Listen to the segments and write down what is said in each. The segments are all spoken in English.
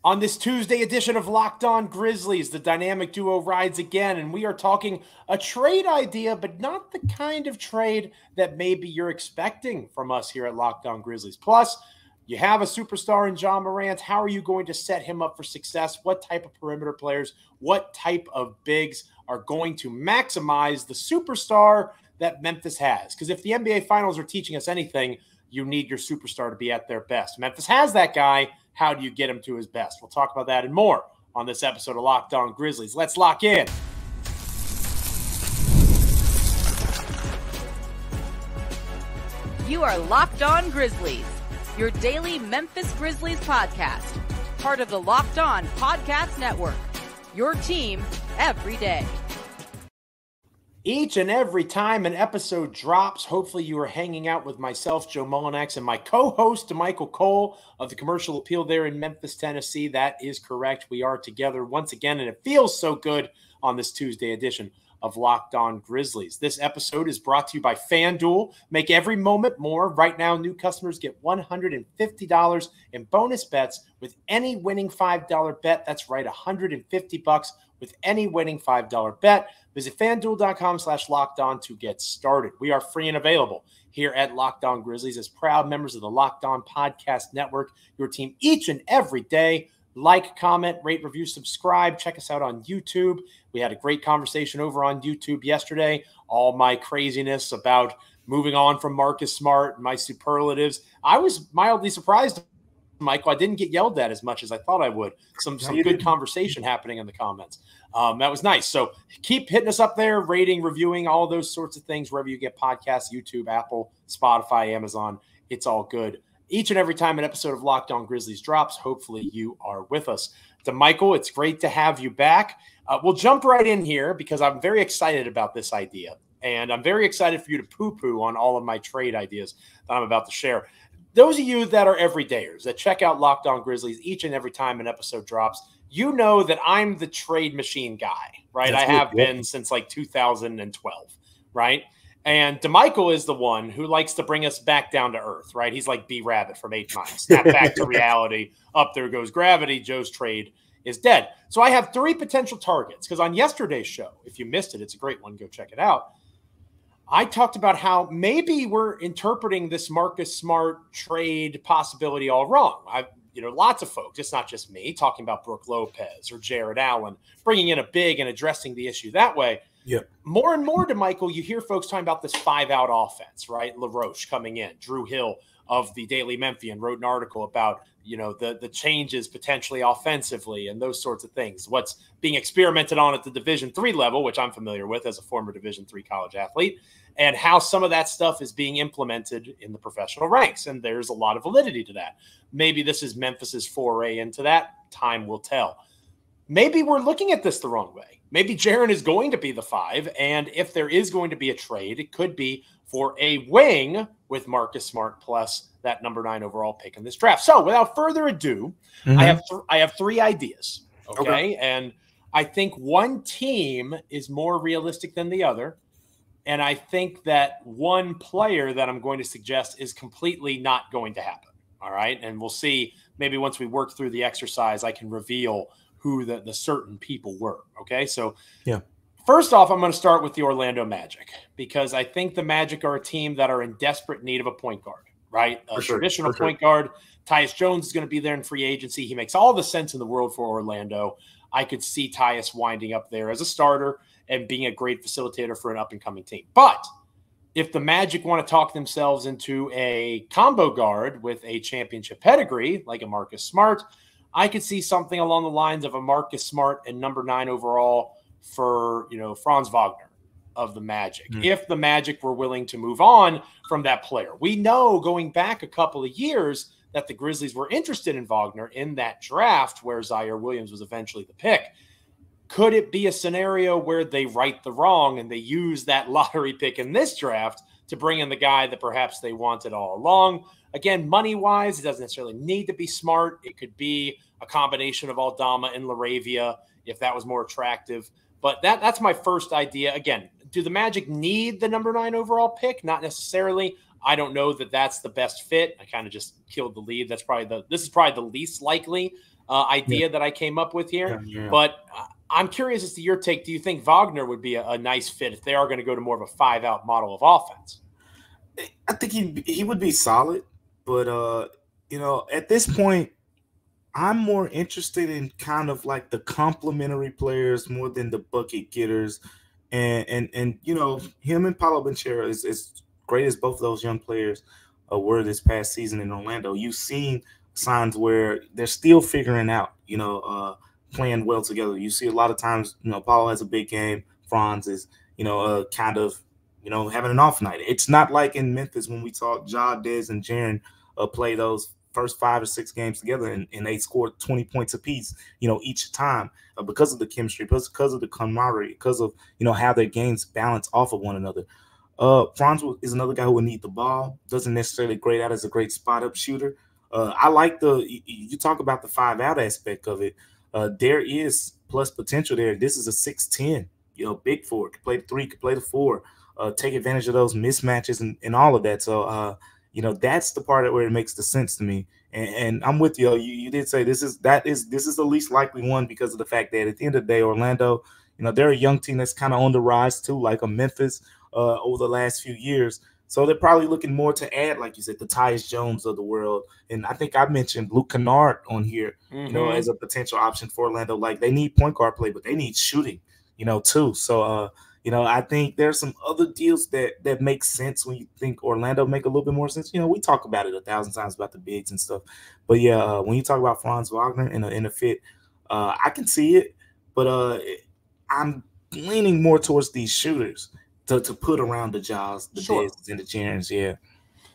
On this Tuesday edition of Locked On Grizzlies, the dynamic duo rides again, and we are talking a trade idea, but not the kind of trade that maybe you're expecting from us here at Locked On Grizzlies. Plus, you have a superstar in Ja Morant. How are you going to set him up for success? What type of perimeter players, what type of bigs are going to maximize the superstar that Memphis has? Because if the NBA Finals are teaching us anything, you need your superstar to be at their best. Memphis has that guy. How do you get him to his best? We'll talk about that and more on this episode of Locked On Grizzlies. Let's lock in. You are Locked On Grizzlies, your daily Memphis Grizzlies podcast, part of the Locked On Podcast Network, your team every day. Each and every time an episode drops, hopefully you are hanging out with myself, Joe Mullinax, and my co-host, Damichael Cole of the Commercial Appeal there in Memphis, Tennessee. That is correct. We are together once again, and it feels so good on this Tuesday edition of Locked On Grizzlies. This episode is brought to you by FanDuel. Make every moment more. Right now, new customers get $150 in bonus bets with any winning $5 bet. That's right, $150 with any winning $5 bet. Visit FanDuel.com/LockedOn to get started. We are free and available here at Locked On Grizzlies as proud members of the Locked On Podcast Network, your team each and every day. Like, comment, rate, review, subscribe. Check us out on YouTube. We had a great conversation over on YouTube yesterday. All my craziness about moving on from Marcus Smart, my superlatives. I was mildly surprised, Michael. I didn't get yelled at as much as I thought I would. Some good conversation happening in the comments. That was nice. So keep hitting us up there, rating, reviewing, all those sorts of things, wherever you get podcasts, YouTube, Apple, Spotify, Amazon. It's all good. Each and every time an episode of Locked On Grizzlies drops, hopefully you are with us. Damichael, it's great to have you back. We'll jump right in here because I'm very excited about this idea. And I'm very excited for you to poo-poo on all of my trade ideas that I'm about to share. Those of you that are everydayers, that check out Locked On Grizzlies each and every time an episode drops, you know that I'm the trade machine guy, right? I have been since like 2012, right? And Damichael is the one who likes to bring us back down to earth, right? He's like B-Rabbit from 8 Mile. Snap back to reality. Up there goes gravity. Joe's trade is dead. So I have 3 potential targets because on yesterday's show, if you missed it, it's a great one. Go check it out. I talked about how maybe we're interpreting this Marcus Smart trade possibility all wrong. Lots of folks, it's not just me, talking about Brook Lopez or Jared Allen, bringing in a big and addressing the issue that way. Yeah. More and more, Damichael, you hear folks talking about this 5-out offense, right? LaRoche coming in. Drew Hill of the Daily Memphian wrote an article about, the changes potentially offensively and those sorts of things. What's being experimented on at the Division III level, which I'm familiar with as a former Division III college athlete, and how some of that stuff is being implemented in the professional ranks. And there's a lot of validity to that. Maybe this is Memphis's foray into that. Time will tell. Maybe we're looking at this the wrong way. Maybe Jaren is going to be the 5, and if there is going to be a trade, it could be for a wing with Marcus Smart plus that number 9 overall pick in this draft. So without further ado, I have 3 ideas, okay? And I think one team is more realistic than the other, and I think that one player that I'm going to suggest is completely not going to happen, all right? And we'll see, maybe once we work through the exercise, I can reveal who the certain people were, okay? So first off, I'm going to start with the Orlando Magic because I think the Magic are a team that are in desperate need of a point guard, right? A traditional point guard. Tyus Jones is going to be there in free agency. He makes all the sense in the world for Orlando. I could see Tyus winding up there as a starter and being a great facilitator for an up-and-coming team. But if the Magic want to talk themselves into a combo guard with a championship pedigree, like a Marcus Smart, I could see something along the lines of a Marcus Smart and number 9 overall for, Franz Wagner of the Magic. If the Magic were willing to move on from that player. We know going back a couple of years that the Grizzlies were interested in Wagner in that draft where Zaire Williams was eventually the pick. Could it be a scenario where they right the wrong and they use that lottery pick in this draft to bring in the guy that perhaps they wanted all along? Again, money-wise, it doesn't necessarily need to be Smart. It could be a combination of Aldama and LaRavia if that was more attractive. But that's my first idea. Again, do the Magic need the number 9 overall pick? Not necessarily. I don't know that that's the best fit. I kind of just killed the lead. This is probably the least likely idea that I came up with here. But I'm curious as to your take. Do you think Wagner would be a nice fit if they are going to go to more of a 5-out model of offense? I think he would be solid, but at this point, I'm more interested in kind of like the complementary players more than the bucket getters, and him and Paolo Banchero is as great as both of those young players were this past season in Orlando. You've seen signs where they're still figuring out, playing well together. You see a lot of times, Paolo has a big game, Franz is, kind of, having an off night. It's not like in Memphis when we talk Ja, Des, and Jaren play those first 5 or 6 games together and they scored 20 points apiece, each time because of the chemistry, because of the camaraderie, because of, how their games balance off of one another. Franz is another guy who would need the ball, doesn't necessarily grade out as a great spot-up shooter. I like you talk about the 5-out aspect of it. There is plus potential there. This is a 6'10", big forward, could play the 3, could play the 4, take advantage of those mismatches and all of that. So, that's the part where it makes the sense to me. And I'm with you. You did say this is the least likely one because of the fact that at the end of the day, Orlando, they're a young team that's kind of on the rise too, like a Memphis over the last few years. So they're probably looking more to add, like you said, the Tyus Jones of the world. And I think I mentioned Luke Kennard on here, as a potential option for Orlando. Like they need point guard play, but they need shooting, too. So, I think there's some other deals that make sense when you think Orlando make a little bit more sense. We talk about it 1,000 times about the bigs and stuff. But, yeah, when you talk about Franz Wagner in a fit, I can see it. But I'm leaning more towards these shooters to put around the Jaws, the Dez, and the Jarens, yeah.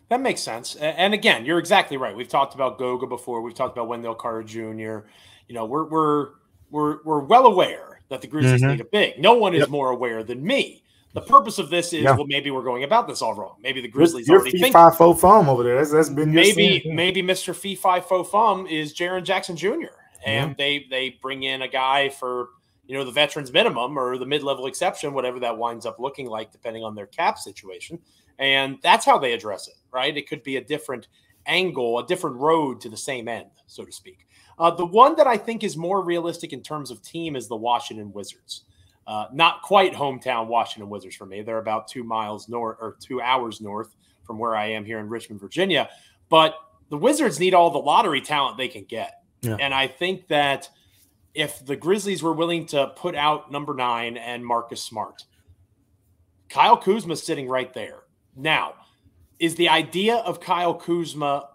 That makes sense. And again, you're exactly right. We've talked about Goga before. We've talked about Wendell Carter Jr. We're well aware that the Grizzlies need a big. No one is more aware than me. The purpose of this is, well, maybe we're going about this all wrong. Maybe the Grizzlies already think. Your fee-fi fo-fum over there. That's been your maybe Mr. Fee-fi fo-fum is Jaren Jackson Jr. And they bring in a guy for the veterans minimum or the mid-level exception, whatever that winds up looking like, depending on their cap situation. And that's how they address it, right? It could be a different angle, a different road to the same end, so to speak. The one that I think is more realistic in terms of team is the Washington Wizards. Not quite hometown Washington Wizards for me. They're about 2 miles north or 2 hours north from where I am here in Richmond, Virginia. But the Wizards need all the lottery talent they can get. Yeah. And I think that if the Grizzlies were willing to put out number 9 and Marcus Smart, Kyle Kuzma's sitting right there. Now, is the idea of Kyle Kuzma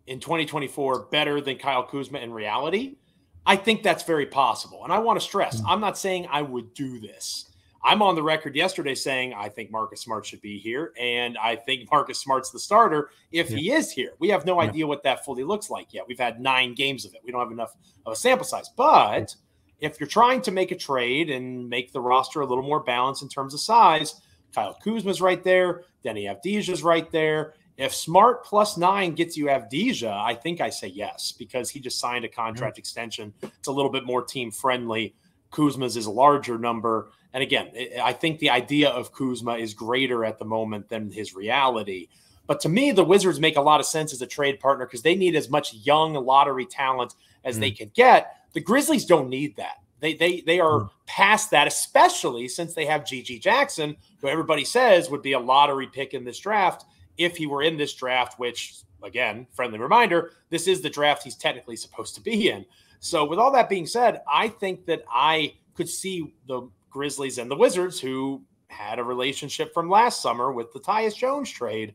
in 2024 better than Kyle Kuzma in reality? I think that's very possible. And I want to stress, I'm not saying I would do this. I'm on the record yesterday saying I think Marcus Smart should be here, and I think Marcus Smart's the starter if he is here. We have no idea what that fully looks like yet. We've had 9 games of it. We don't have enough of a sample size. But if you're trying to make a trade and make the roster a little more balanced in terms of size, Kyle Kuzma's right there. Denny Avdija's right there. If Smart plus 9 gets you Avdija, I think I say yes, because he just signed a contract extension. It's a little bit more team-friendly. Kuzma's is a larger number. And again, I think the idea of Kuzma is greater at the moment than his reality. But to me, the Wizards make a lot of sense as a trade partner because they need as much young lottery talent as they can get. The Grizzlies don't need that. They are past that, especially since they have G.G. Jackson, who everybody says would be a lottery pick in this draft if he were in this draft, which, again, friendly reminder, this is the draft he's technically supposed to be in. So with all that being said, I think that I could see the Grizzlies and the Wizards, who had a relationship from last summer with the Tyus Jones trade.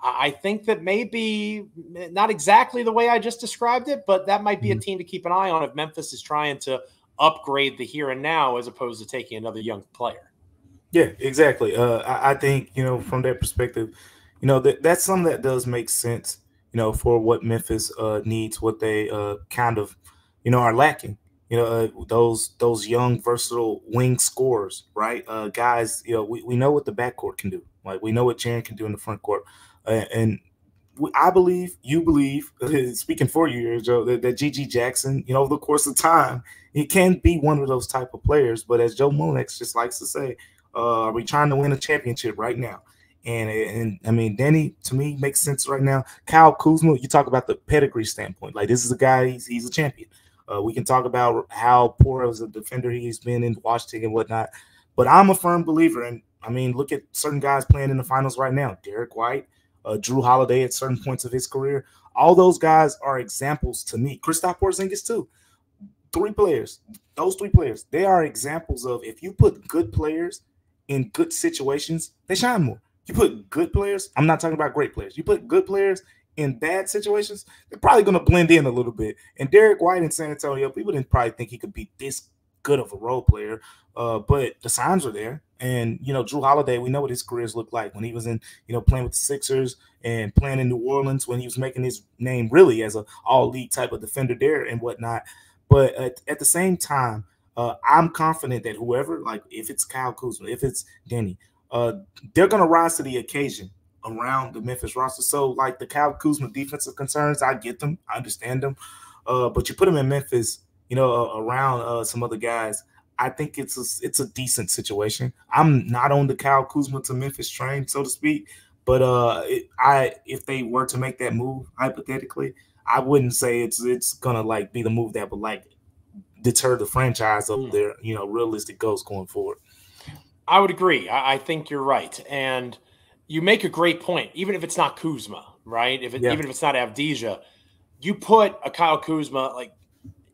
I think that maybe not exactly the way I just described it, but that might be a team to keep an eye on if Memphis is trying to upgrade the here and now as opposed to taking another young player. Yeah, exactly. I think, from that perspective, that's something that does make sense, for what Memphis needs, what they kind of, are lacking. Those young, versatile wing scorers, right? Guys, we know what the backcourt can do. Like, we know what Jaren can do in the front court. And I believe, you believe, speaking for you here, Joe, that G.G. Jackson, over the course of time, he can be one of those type of players. But as Joe Mullinax just likes to say, are we trying to win a championship right now? And I mean, Danny, to me, makes sense right now. Kyle Kuzma, you talk about the pedigree standpoint. Like, this is a guy, he's a champion. We can talk about how poor as a defender he's been in Washington and whatnot. But I'm a firm believer. And, I mean, look at certain guys playing in the finals right now. Derek White, Drew Holiday at certain points of his career. All those guys are examples to me. Kristaps Porzingis too. Those three players, they are examples of if you put good players in good situations, they shine more. You put good players, I'm not talking about great players. You put good players in bad situations, they're probably going to blend in a little bit. And Derek White in San Antonio, people didn't probably think he could be this good of a role player, but the signs are there. And, Drew Holiday, we know what his careers looked like when he was in, playing with the Sixers and playing in New Orleans, when he was making his name really as an all-league type of defender there and whatnot. But at the same time, I'm confident that whoever, like if it's Kyle Kuzma, if it's Denny, they're going to rise to the occasion around the Memphis roster. So, like the Kyle Kuzma defensive concerns, I get them. I understand them. But you put them in Memphis, around some other guys, I think it's a decent situation. I'm not on the Kyle Kuzma to Memphis train, so to speak. But if they were to make that move, hypothetically, I wouldn't say it's gonna like be the move that would like deter the franchise of their realistic goals going forward. I would agree. I think you're right, and you make a great point. Even if it's not Kuzma, right? Even if it's not Avdija, you put a Kyle Kuzma. Like,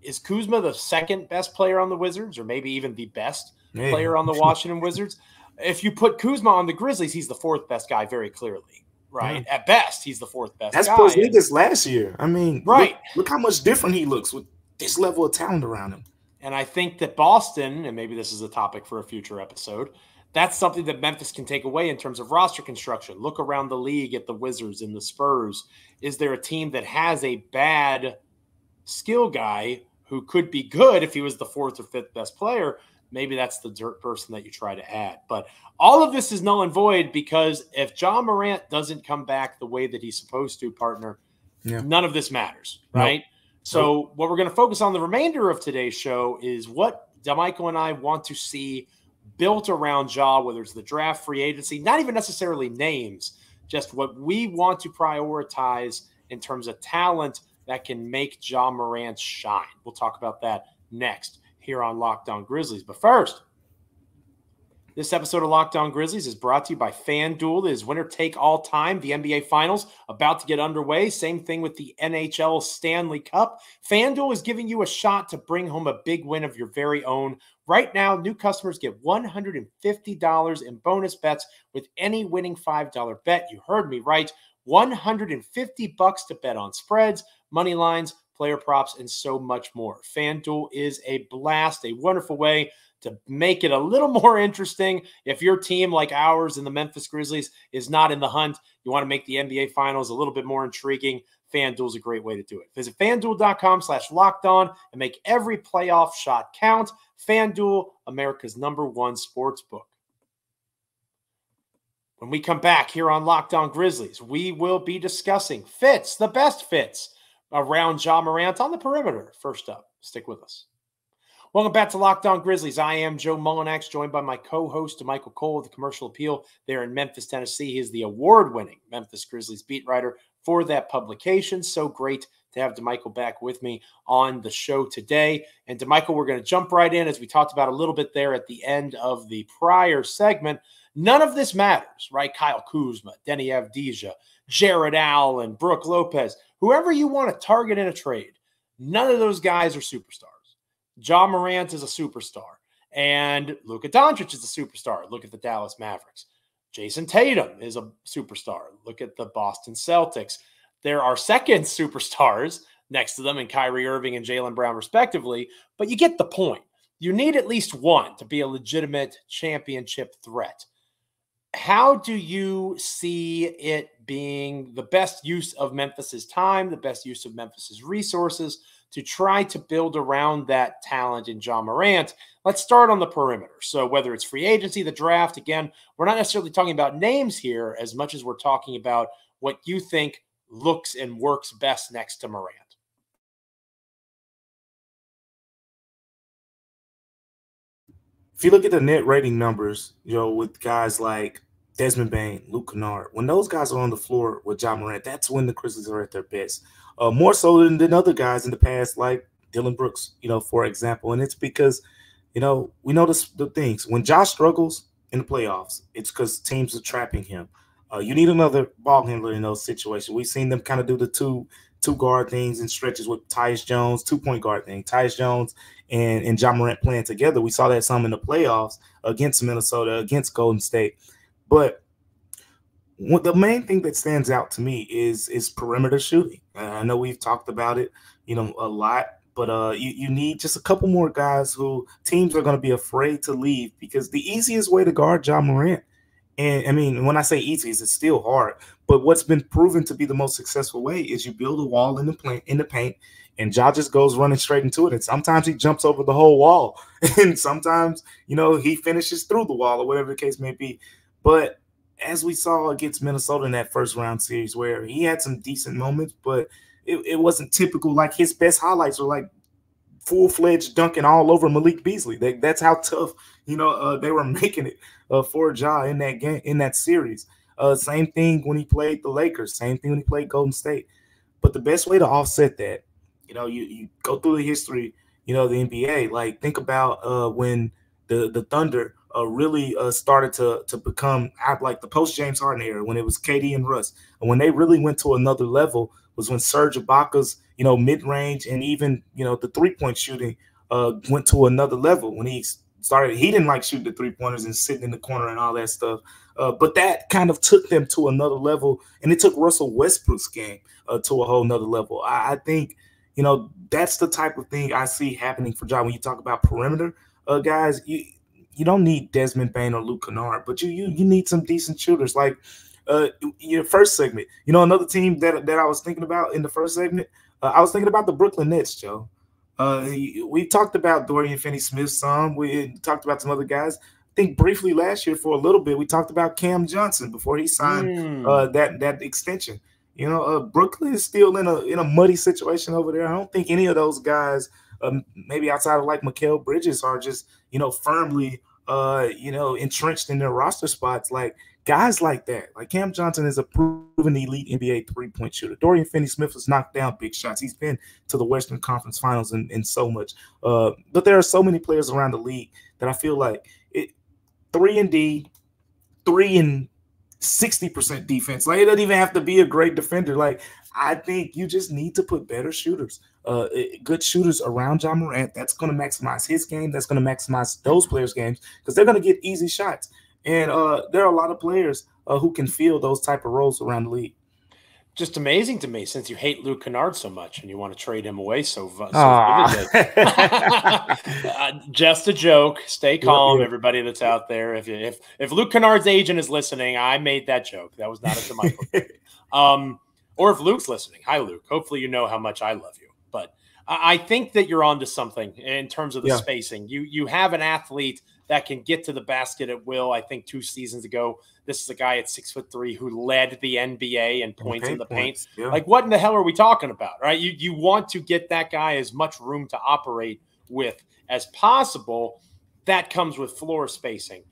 is Kuzma the second best player on the Wizards, or maybe even the best player on the Washington Wizards? If you put Kuzma on the Grizzlies, he's the fourth best guy, very clearly, right? Yeah. At best, he's the fourth best guy. That's Porzingis last year. I mean, right. Look how much different he looks with this level of talent around him. And I think that Boston, and maybe this is a topic for a future episode, that's something that Memphis can take away in terms of roster construction. Look around the league at the Wizards and the Spurs. Is there a team that has a bad skill guy who could be good if he was the fourth or fifth best player? Maybe that's the person that you try to add. But all of this is null and void because if Ja Morant doesn't come back the way that he's supposed to, partner, none of this matters, right? Nope. So what we're going to focus on the remainder of today's show is what Damichael and I want to see built around Ja, whether it's the draft, free agency, not even necessarily names, just what we want to prioritize in terms of talent that can make Ja Morant shine. We'll talk about that next here on Locked On Grizzlies. But first, this episode of Locked On Grizzlies is brought to you by FanDuel. It is winner take all time. The NBA Finals about to get underway. Same thing with the NHL Stanley Cup. FanDuel is giving you a shot to bring home a big win of your very own. Right now, new customers get $150 in bonus bets with any winning $5 bet. You heard me right. $150 to bet on spreads, money lines, player props, and so much more. FanDuel is a blast, a wonderful way to make it a little more interesting. If your team, like ours in the Memphis Grizzlies, is not in the hunt, you want to make the NBA Finals a little bit more intriguing, FanDuel is a great way to do it. Visit FanDuel.com/lockedon and make every playoff shot count. FanDuel, America's #1 sports book. When we come back here on Locked On Grizzlies, we will be discussing fits, the best fits around Ja Morant on the perimeter. First up, stick with us. Welcome back to Locked On Grizzlies. I am Joe Mullinax, joined by my co-host, Damichael Cole of the Commercial Appeal there in Memphis, Tennessee. He is the award-winning Memphis Grizzlies beat writer for that publication. So great to have Damichael back with me on the show today. And Damichael, we're going to jump right in, as we talked about a little bit there at the end of the prior segment. None of this matters, right? Kyle Kuzma, Denny Avdija, Jared Allen, Brook Lopez, whoever you want to target in a trade, none of those guys are superstars. Ja Morant is a superstar, and Luka Doncic is a superstar. Look at the Dallas Mavericks. Jason Tatum is a superstar. Look at the Boston Celtics. There are second superstars next to them in Kyrie Irving and Jaylen Brown, respectively, but you get the point. You need at least one to be a legitimate championship threat. How do you see it being the best use of Memphis's time, the best use of Memphis's resources to try to build around that talent in Ja Morant? Let's start on the perimeter. So whether it's free agency, the draft, again, we're not necessarily talking about names here as much as we're talking about what you think looks and works best next to Morant. If you look at the net rating numbers, with guys like Desmond Bane, Luke Kennard, when those guys are on the floor with Ja Morant, that's when the Grizzlies are at their best. More so than other guys in the past, like Dylan Brooks, for example. And it's because, we notice the things. When Josh struggles in the playoffs, it's because teams are trapping him. You need another ball handler in those situations. We've seen them kind of do the two guard things in stretches with Tyus Jones, 2-point guard thing. Tyus Jones and Ja Morant playing together. We saw that some in the playoffs against Minnesota, against Golden State. But the main thing that stands out to me is perimeter shooting. I know we've talked about it, a lot, but you need just a couple more guys who teams are going to be afraid to leave, because the easiest way to guard Ja Morant, and I mean, when I say easy, it's still hard, but what's been proven to be the most successful way is you build a wall in the paint, and Ja just goes running straight into it. And sometimes he jumps over the whole wall, and sometimes, he finishes through the wall or whatever the case may be. But as we saw against Minnesota in that first round series, where he had some decent moments, but it wasn't typical. Like, his best highlights were like full-fledged dunking all over Malik Beasley. That's how tough, they were making it for Ja in that game, in that series. Same thing when he played the Lakers. Same thing when he played Golden State. But the best way to offset that, you go through the history, the NBA. Like, think about when the Thunder really started to become like the post-James Harden era, when it was KD and Russ. And when they really went to another level was when Serge Ibaka's, mid-range and even, the three-point shooting went to another level. When he didn't like shooting the three-pointers and sitting in the corner and all that stuff. But that kind of took them to another level, and it took Russell Westbrook's game to a whole nother level. I think, that's the type of thing I see happening for Ja. When you talk about perimeter guys, you don't need Desmond Bane or Luke Kennard, but you need some decent shooters. Like your first segment, another team that I was thinking about in the first segment, I was thinking about the Brooklyn Nets, Joe. We talked about Dorian Finney-Smith some. We talked about some other guys. I think briefly last year for a little bit, we talked about Cam Johnson before he signed that extension. Brooklyn is still in a muddy situation over there. I don't think any of those guys, maybe outside of like Mikal Bridges, are just firmly entrenched in their roster spots. Like, guys like that, like Cam Johnson is a proven elite NBA 3-point shooter. Dorian Finney-Smith has knocked down big shots. He's been to the Western Conference Finals and so much. But there are so many players around the league that I feel like 3-and-D, 60% defense. Like, it doesn't even have to be a great defender. Like, I think you just need to put better shooters, good shooters around Ja Morant. That's going to maximize his game. That's going to maximize those players' games, because they're going to get easy shots. And there are a lot of players who can fill those type of roles around the league. Just amazing to me, since you hate Luke Kennard so much and you want to trade him away so vividly. Just a joke. Stay calm, everybody that's out there. If Luke Kennard's agent is listening, I made that joke. That was not a Damichael. Or if Luke's listening, hi Luke. Hopefully you know how much I love you. But I think that you're onto something in terms of the spacing. You have an athlete that can get to the basket at will. I think 2 seasons ago, this is a guy at 6'3" who led the NBA in points in the paint. Yeah. Like, what in the hell are we talking about, right? You want to get that guy as much room to operate with as possible. That comes with floor spacing.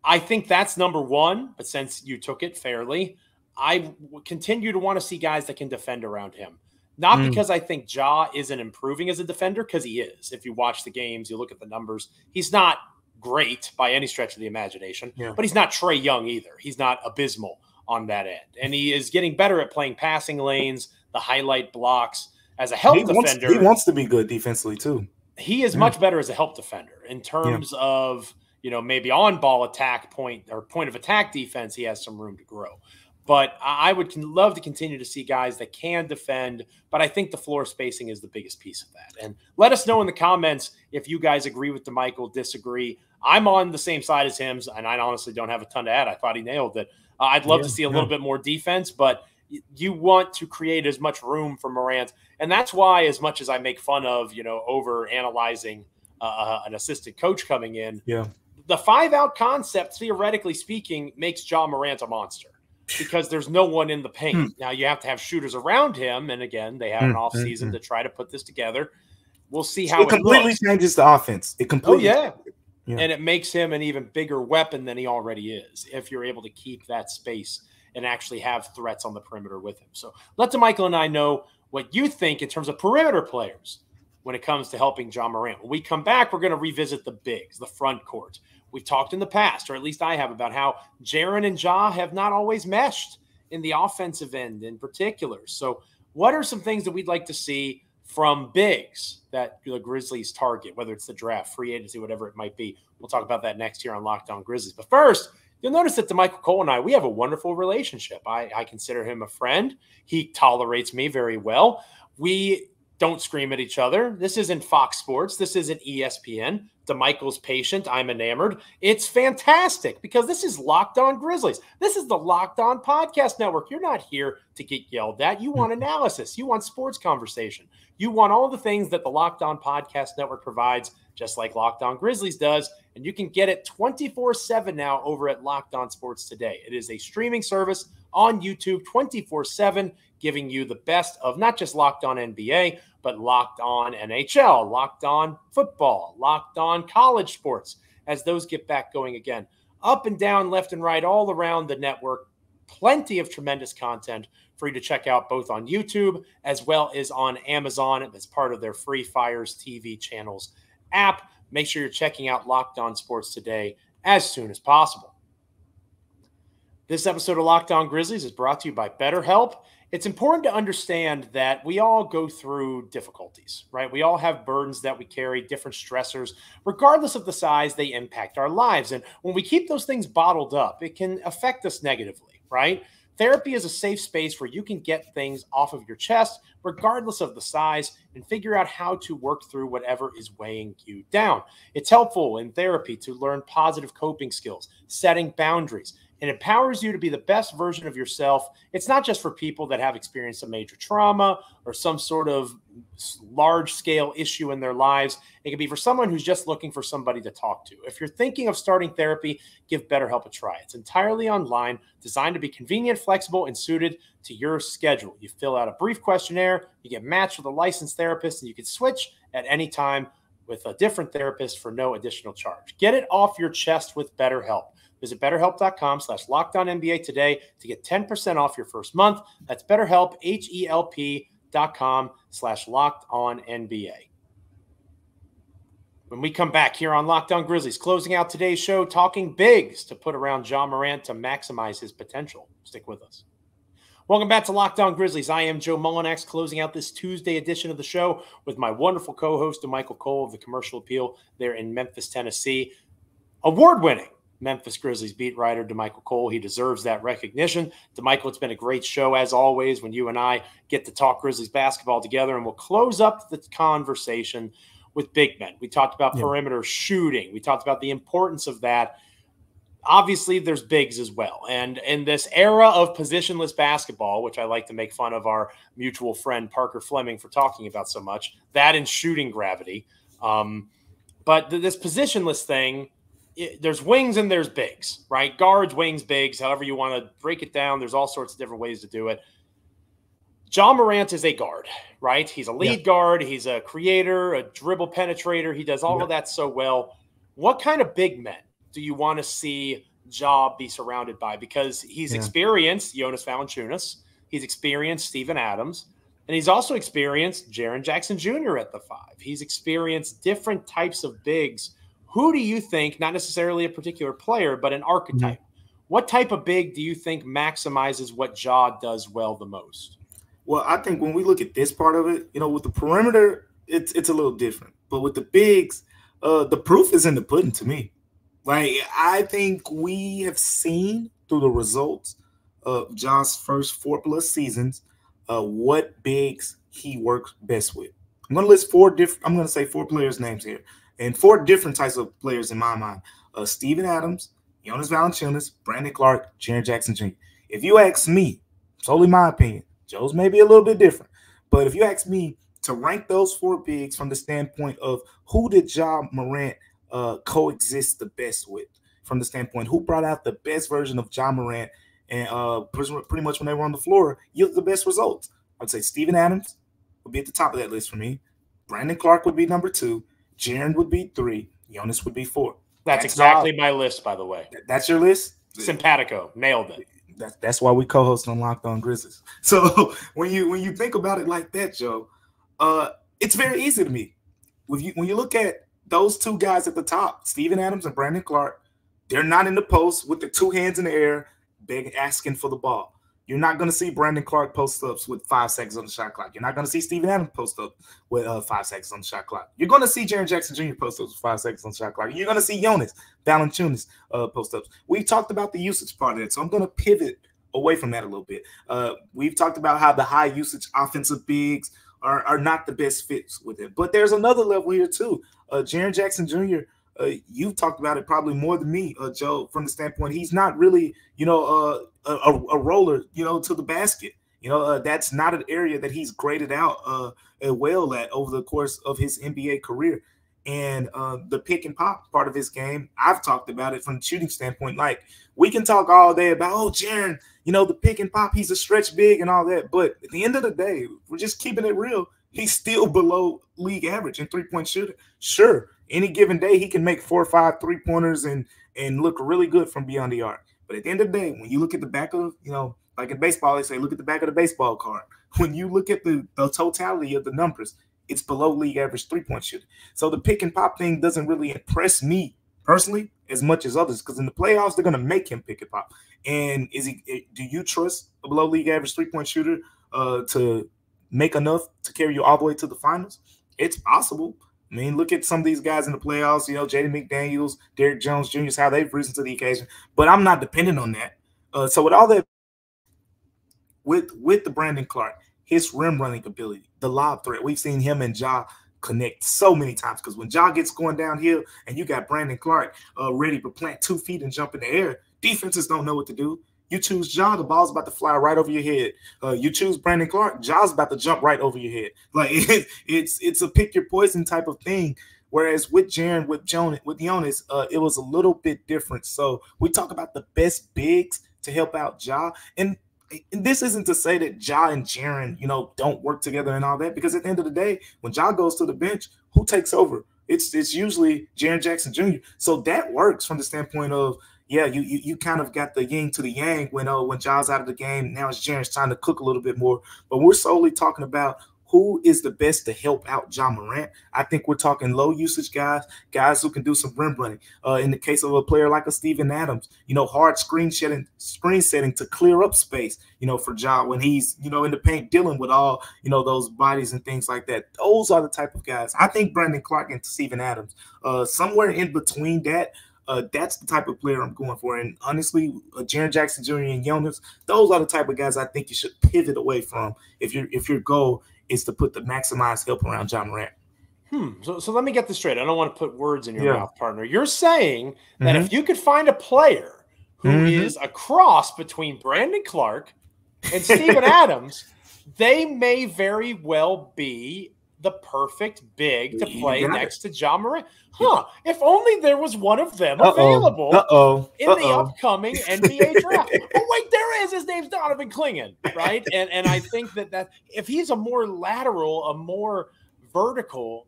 I think that's number one, but since you took it fairly, I continue to want to see guys that can defend around him. Not because I think Ja isn't improving as a defender, because he is. If you watch the games, you look at the numbers, he's not great by any stretch of the imagination, but he's not Trae Young either. He's not abysmal on that end. And he is getting better at playing passing lanes, the highlight blocks. As a help defender, he wants to be good defensively too. He is much better as a help defender in terms of, maybe on-ball attack point of attack defense. He has some room to grow. But I would love to continue to see guys that can defend, but I think the floor spacing is the biggest piece of that. And let us know in the comments if you guys agree with Damichael, disagree. I'm on the same side as him, and I honestly don't have a ton to add. I thought he nailed it. I'd love to see a little bit more defense, but you want to create as much room for Morant. And that's why, as much as I make fun of, over analyzing an assistant coach coming in, the 5-out concept, theoretically speaking, makes Ja Morant a monster. Because there's no one in the paint. Now, you have to have shooters around him. And again, they have an off season to try to put this together. We'll see how it completely changes the offense. It completely and it makes him an even bigger weapon than he already is, if you're able to keep that space and actually have threats on the perimeter with him. So let Damichael and I know what you think in terms of perimeter players. when it comes to helping Ja Morant. When we come back, we're going to revisit the bigs, the front court. We've talked in the past, or at least I have, about how Jaren and Ja have not always meshed in the offensive end in particular. So what are some things that we'd like to see from bigs that the Grizzlies target, whether it's the draft, free agency, whatever it might be? We'll talk about that next year on Locked On Grizzlies. But first, you'll notice that Damichael Cole and I, we have a wonderful relationship. I consider him a friend. He tolerates me very well. We don't scream at each other. This isn't Fox Sports. This isn't ESPN. Damichael's patient. I'm enamored. It's fantastic because this is Locked On Grizzlies. This is the Locked On Podcast Network. You're not here to get yelled at. You want analysis. You want sports conversation. You want all the things that the Locked On Podcast Network provides, just like Locked On Grizzlies does. And you can get it 24/7 now over at Locked On Sports Today. It is a streaming service on YouTube 24/7, giving you the best of not just Locked On NBA, but Locked On NHL, Locked On Football, Locked On College Sports, as those get back going again. Up and down, left and right, all around the network. Plenty of tremendous content for you to check out both on YouTube as well as on Amazon as part of their Free Fires TV channels app. Make sure you're checking out Locked On Sports Today as soon as possible. This episode of Locked On Grizzlies is brought to you by BetterHelp. It's important to understand that we all go through difficulties, right? We all have burdens that we carry, different stressors, regardless of the size they impact our lives. And when we keep those things bottled up, it can affect us negatively, right? Therapy is a safe space where you can get things off of your chest, regardless of the size, and figure out how to work through whatever is weighing you down. It's helpful in therapy to learn positive coping skills, setting boundaries. It empowers you to be the best version of yourself. It's not just for people that have experienced a major trauma or some sort of large-scale issue in their lives. It can be for someone who's just looking for somebody to talk to. If you're thinking of starting therapy, give BetterHelp a try. It's entirely online, designed to be convenient, flexible, and suited to your schedule. You fill out a brief questionnaire, you get matched with a licensed therapist, and you can switch at any time with a different therapist for no additional charge. Get it off your chest with BetterHelp. Visit BetterHelp.com/LockedOnNBA today to get 10% off your first month. That's BetterHelp, HELP.com/LockedOnNBA. When we come back here on Locked On Grizzlies, closing out today's show, talking bigs to put around Ja Morant to maximize his potential. Stick with us. Welcome back to Locked On Grizzlies. I am Joe Mullinax, closing out this Tuesday edition of the show with my wonderful co-host, Damichael Cole of the Commercial Appeal there in Memphis, Tennessee. Award-winning Memphis Grizzlies beat writer Damichael Cole. He deserves that recognition. Damichael, it's been a great show as always when you and I get to talk Grizzlies basketball together, and we'll close up the conversation with big men. We talked about perimeter shooting. We talked about the importance of that. Obviously, there's bigs as well. And in this era of positionless basketball, which I like to make fun of our mutual friend Parker Fleming for talking about so much, that and shooting gravity. But this positionless thing, there's wings and there's bigs, right? Guards, wings, bigs, however you want to break it down. There's all sorts of different ways to do it. Ja Morant is a guard, right? He's a lead guard. He's a creator, a dribble penetrator. He does all of that so well. What kind of big men do you want to see Ja be surrounded by? Because he's experienced Jonas Valanciunas. He's experienced Steven Adams. And he's also experienced Jaren Jackson Jr. at the 5. He's experienced different types of bigs. Who do you think, not necessarily a particular player, but an archetype, what type of big do you think maximizes what Ja does well the most? Well, I think when we look at this part of it, with the perimeter, it's a little different. But with the bigs, the proof is in the pudding to me. Like, I think we have seen through the results of Ja's first 4+ seasons what bigs he works best with. I'm going to list four players' names here. And 4 different types of players in my mind. Steven Adams, Jonas Valanciunas, Brandon Clark, Jaren Jackson Jr. If you ask me, solely my opinion, Joe's may be a little bit different. But if you ask me to rank those 4 bigs from the standpoint of who did Ja Morant coexist the best with, from the standpoint who brought out the best version of Ja Morant and pretty much when they were on the floor, yield the best results. I'd say Steven Adams would be at the top of that list for me. Brandon Clark would be number 2. Jaren would be 3. Jonas would be 4. That's exactly my list, by the way. That's your list? Simpatico. Nailed it. That's why we co-host on Locked On Grizzlies. So when you think about it like that, Joe, it's very easy to me. when you look at those two guys at the top, Steven Adams and Brandon Clark, they're not in the post with the two hands in the air, asking for the ball. You're not going to see Brandon Clark post ups with 5 seconds on the shot clock. You're not going to see Steven Adams post up with 5 seconds on the shot clock. You're going to see Jaren Jackson Jr. post ups with 5 seconds on the shot clock. You're going to see Jonas Valanciunas post ups. We talked about the usage part of it, so I'm going to pivot away from that a little bit. We've talked about how the high usage offensive bigs are not the best fits with it, but there's another level here too. Jaren Jackson Jr. You've talked about it probably more than me, Joe, from the standpoint he's not really, a roller, to the basket. That's not an area that he's graded out well at over the course of his NBA career. And the pick and pop part of his game, I've talked about it from the shooting standpoint. Like, we can talk all day about, Jaren, the pick and pop, he's a stretch big and all that. But at the end of the day, we're just keeping it real. He's still below league average in three-point shooting. Sure, any given day he can make 4 or 5 3-pointers and look really good from beyond the arc. But at the end of the day, when you look at the back of, like in baseball, they say, look at the back of the baseball card. When you look at the totality of the numbers, it's below league average 3-point shooting. So the pick and pop thing doesn't really impress me personally as much as others, because in the playoffs, they're going to make him pick and pop. And do you trust a below league average 3-point shooter to make enough to carry you all the way to the finals? It's possible. I mean, look at some of these guys in the playoffs, Jaden McDaniels, Derrick Jones Jr., how they've risen to the occasion. But I'm not dependent on that. So with all that, with the Brandon Clark, his rim running ability, the lob threat, we've seen him and Ja connect so many times, because when Ja gets going downhill and you got Brandon Clark ready to plant 2 feet and jump in the air, defenses don't know what to do. You choose Ja, the ball's about to fly right over your head. You choose Brandon Clark, Ja's about to jump right over your head. Like, it's a pick your poison type of thing. Whereas with Jaren, with Jonas, it was a little bit different. So we talk about the best bigs to help out Ja. And this isn't to say that Ja and Jaren, don't work together and all that, because at the end of the day, when Ja goes to the bench, who takes over? It's usually Jaren Jackson Jr. So that works from the standpoint of, yeah, you kind of got the yin to the yang when Ja's out of the game. Now it's Jaren's time to cook a little bit more. But we're solely talking about who is the best to help out Ja Morant. I think we're talking low usage guys who can do some rim running. In the case of a player like a Steven Adams, hard screen setting to clear up space, for Ja when he's, in the paint dealing with all, those bodies and things like that. Those are the type of guys. I think Brandon Clark and Steven Adams, somewhere in between that, that's the type of player I'm going for. And honestly, Jaren Jackson Jr. and Jonas, those are the type of guys I think you should pivot away from if your goal is to put the maximized help around Ja Morant. So let me get this straight. I don't want to put words in your mouth, partner. You're saying that if you could find a player who is a cross between Brandon Clark and Steven Adams, they may very well be the perfect big to play next to Ja Morant. If only there was one of them available in the upcoming NBA draft. Oh, wait, there is. His name's Donovan Clingan, right? And I think that if he's a more lateral, a more vertical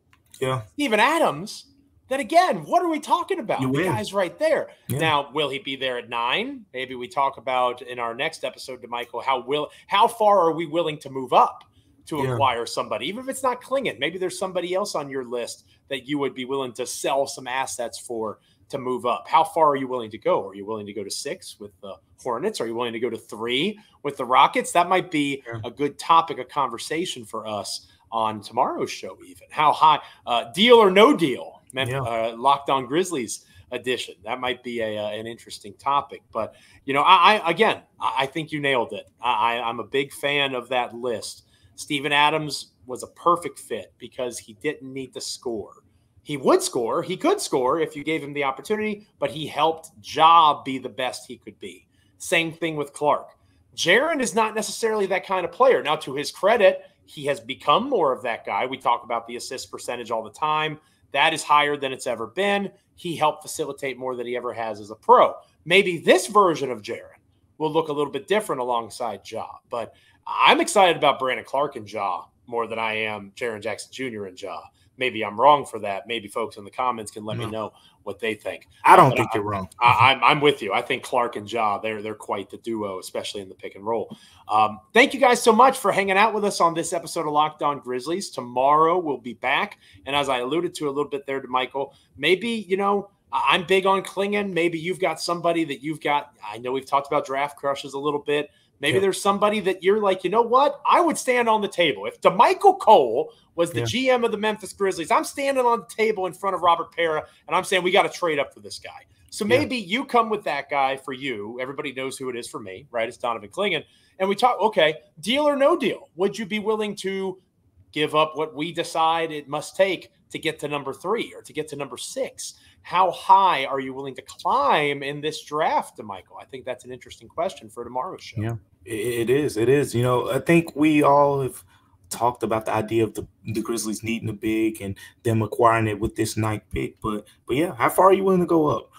Steven Adams, then again, what are we talking about? The guy's right there. Yeah. Now, will he be there at 9? Maybe we talk about in our next episode, Damichael, how far are we willing to move up to acquire somebody, even if it's not Clingan? Maybe there's somebody else on your list that you would be willing to sell some assets for to move up. How far are you willing to go? Are you willing to go to 6 with the Hornets? Are you willing to go to 3 with the Rockets? That might be a good topic of conversation for us on tomorrow's show even. How high, deal or no deal, Locked On Grizzlies edition. That might be an interesting topic. But, I think you nailed it. I'm a big fan of that list. Steven Adams was a perfect fit because he didn't need to score. He would score. He could score if you gave him the opportunity, but he helped Ja be the best he could be. Same thing with Clark. Jaren is not necessarily that kind of player. Now, to his credit, he has become more of that guy. We talk about the assist percentage all the time. That is higher than it's ever been. He helped facilitate more than he ever has as a pro. Maybe this version of Jaren will look a little bit different alongside Ja, but I'm excited about Brandon Clark and Ja more than I am Jaren Jackson Jr. and Ja. Maybe I'm wrong for that. Maybe folks in the comments can let me know what they think. I don't think you're wrong. I'm with you. I think Clark and Ja, they're quite the duo, especially in the pick and roll. Thank you guys so much for hanging out with us on this episode of Locked On Grizzlies. Tomorrow we'll be back. And as I alluded to a little bit there to Michael, maybe, I'm big on Klingon. Maybe you've got somebody that you've got. I know we've talked about draft crushes a little bit. Maybe there's somebody that you're like, you know what? I would stand on the table. If Damichael Cole was the GM of the Memphis Grizzlies, I'm standing on the table in front of Robert Pera, and I'm saying we got to trade up for this guy. So maybe you come with that guy for you. Everybody knows who it is for me, right? It's Donovan Klingon. And we talk, okay, deal or no deal. Would you be willing to give up what we decide it must take to get to number 3 or to get to number 6? How high are you willing to climb in this draft, Michael? I think that's an interesting question for tomorrow's show. Yeah, it is. It is. I think we all have talked about the idea of the Grizzlies needing a big and them acquiring it with this 9th pick. But yeah, how far are you willing to go up?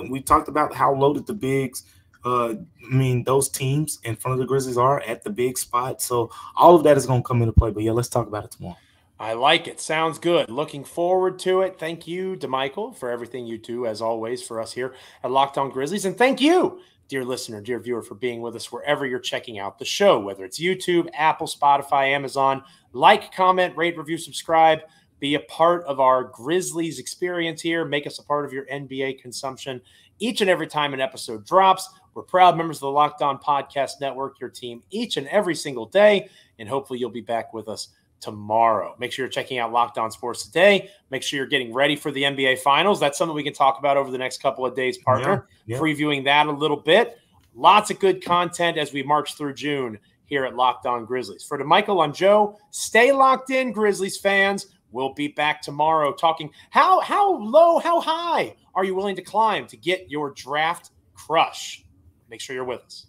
We talked about how loaded the bigs, those teams in front of the Grizzlies are at the big spot. So all of that is going to come into play. But yeah, let's talk about it tomorrow. I like it. Sounds good. Looking forward to it. Thank you, Damichael, for everything you do, as always, for us here at Locked On Grizzlies. And thank you, dear listener, dear viewer, for being with us wherever you're checking out the show, whether it's YouTube, Apple, Spotify, Amazon. Like, comment, rate, review, subscribe. Be a part of our Grizzlies experience here. Make us a part of your NBA consumption each and every time an episode drops. We're proud members of the Locked On Podcast Network, your team each and every single day. And hopefully you'll be back with us tomorrow. Make sure you're checking out Locked On Sports Today. Make sure you're getting ready for the NBA Finals. That's something we can talk about over the next couple of days, partner. Yeah. Previewing that a little bit. Lots of good content as we march through June here at Locked On Grizzlies. For Damichael, I'm Joe. Stay locked in, Grizzlies fans. We'll be back tomorrow talking how low, how high are you willing to climb to get your draft crush? Make sure you're with us.